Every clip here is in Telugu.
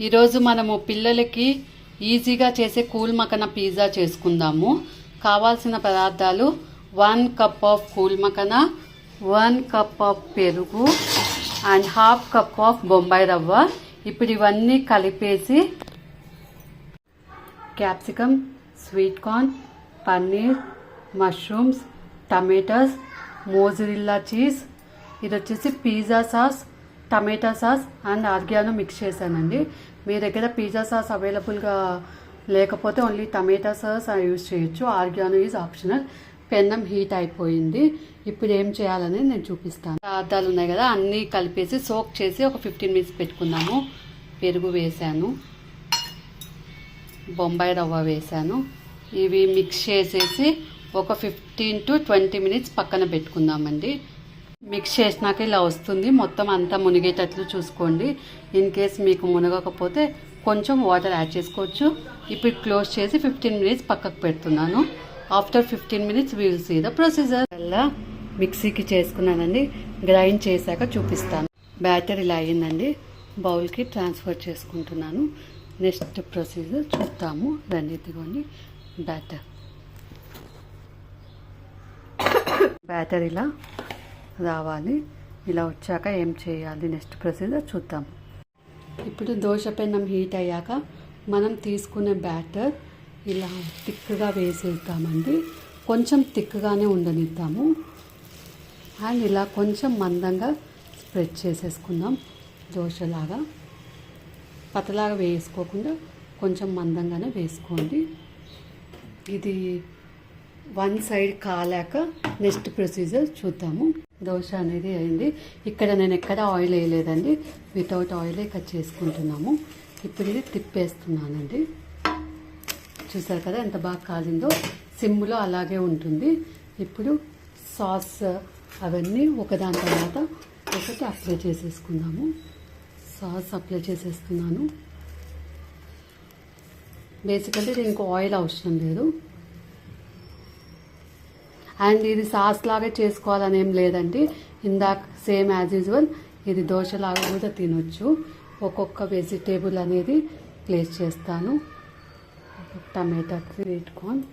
ఈరోజు మనము పిల్లలకి ఈజీగా చేసే కూల్ మకన పిజ్జా చేసుకుందాము. కావాల్సిన పదార్థాలు 1 కప్ ఆఫ్ కూల్ మకన, 1 కప్ ఆఫ్ పెరుగు and half cup of Bombay రవ్వ. ఇప్పుడు ఇవన్నీ కలిపేసి capsicum, sweet corn, paneer, mushrooms, tomatoes, mozzarella cheese, ఇది వచ్చేసి pizza sauce, tomato sauce and oregano mix చేశానండి. మీ దగ్గర పిజ్జా సాస్ అవైలబుల్గా లేకపోతే ఓన్లీ టమాటా సాస్ యూజ్ చేయొచ్చు. Oregano is optional. పెన్నం హీట్ అయిపోయింది. ఇప్పుడు ఏం చేయాలని నేను చూపిస్తాను. పదార్థాలు ఉన్నాయి కదా, అన్నీ కలిపేసి సోక్ చేసి ఒక 15 మినిట్స్ పెట్టుకుందాము. పెరుగు వేసాను, బొంబాయి రవ్వ వేసాను. ఇవి మిక్స్ చేసేసి ఒక 15 to 20 మినిట్స్ పక్కన పెట్టుకుందామండి. మిక్స్ చేసినాక ఇలా వస్తుంది. మొత్తం అంతా మునిగేటట్లు చూసుకోండి. ఇన్ కేస్ మీకు మునగకపోతే కొంచెం వాటర్ యాడ్ చేసుకోవచ్చు. ఇప్పుడు క్లోజ్ చేసి 15 మినిట్స్ పక్కకు పెడుతున్నాను. After 15 minutes will see the procedure. అలా మిక్సీకి చేసుకున్నానండి. గ్రైండ్ చేశాక చూపిస్తాను. బ్యాటర్ ఇలా అయ్యిందండి. బౌల్కి ట్రాన్స్ఫర్ చేసుకుంటున్నాను. నెక్స్ట్ ప్రొసీజర్ చూద్దాము. రండి, ఇదిగోండి బ్యాటర్ ఇలా రావాలి. ఇలా వచ్చాక ఏం చేయాలి నెక్స్ట్ ప్రొసీజర్ చూద్దాం. ఇప్పుడు దోశ పెన్నం హీట్ అయ్యాక మనం తీసుకునే బ్యాటర్ ఇలా థిక్గా వేసేద్దామండి. కొంచెం థిక్గానే ఉండనిద్దాము. అండ్ ఇలా కొంచెం మందంగా స్ప్రెడ్ చేసేసుకుందాం. దోశలాగా పతలాగా వేసుకోకుండా కొంచెం మందంగానే వేసుకోండి. ఇది వన్ సైడ్ కాలాక నెక్స్ట్ ప్రొసీజర్ చూద్దాము. దోశ అనేది అయింది. ఇక్కడ నేను ఎక్కడ ఆయిల్ వేయలేదండి, వితౌట్ ఆయిలే కట్ చేసుకుంటున్నాము. ఇప్పుడు ఇది తిప్పేస్తున్నానండి. చూసారు కదా ఎంత బాగా కాలిందో. సిమ్లో అలాగే ఉంటుంది. ఇప్పుడు సాస్ అవన్నీ ఒకదాని తర్వాత ఒకటి అప్లై చేసేసుకుందాము. సాస్ అప్లై చేసేస్తున్నాను. బేసికల్లీ దీనికి ఆయిల్ అవసరం లేదు. అండ్ ఇది సాస్ లాగా చేసుకోవాలని ఏం లేదండి. ఇందాక సేమ్ యాజ్ యూజువల్ ఇది దోశలాగా కూడా తినొచ్చు. ఒక్కొక్క వెజిటేబుల్ అనేది ప్లేస్ చేస్తాను. Tomato, sweet corn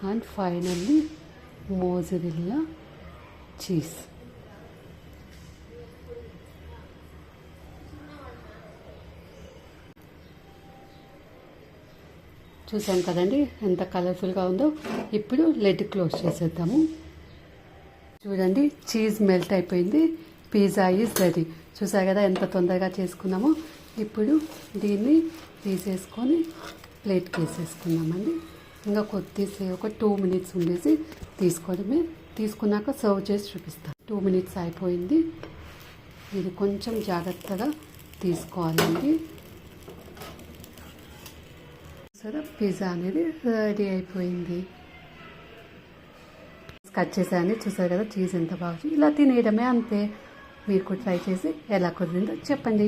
and finally mozzarella cheese. చూసాం కదండి ఎంత కలర్ఫుల్గా ఉందో. ఇప్పుడు లెడ్ క్లోజ్ చేసేద్దాము. చూడండి, చీజ్ మెల్ట్ అయిపోయింది. Pizza is ready. చూసారు కదా ఎంత తొందరగా చేసుకున్నామో. ఇప్పుడు దీన్ని తీసేసుకొని ప్లేట్కి వేసేసుకుందామండి. ఇంకా కొద్దిసేపు ఒక 2 మినిట్స్ ఉండేసి తీసుకోవడమే. తీసుకున్నాక సర్వ్ చేసి చూపిస్తాను. 2 మినిట్స్ అయిపోయింది. ఇది కొంచెం జాగ్రత్తగా తీసుకోవాలండి. సరే, పిజ్జా అనేది రెడీ అయిపోయింది. కట్ చేసాను. చూసారు కదా చీజ్ ఎంత బాగా. ఇలా తినేయడమే, అంతే. మీరు కూడా ట్రై చేసి ఎలా కుదిరిందో చెప్పండి.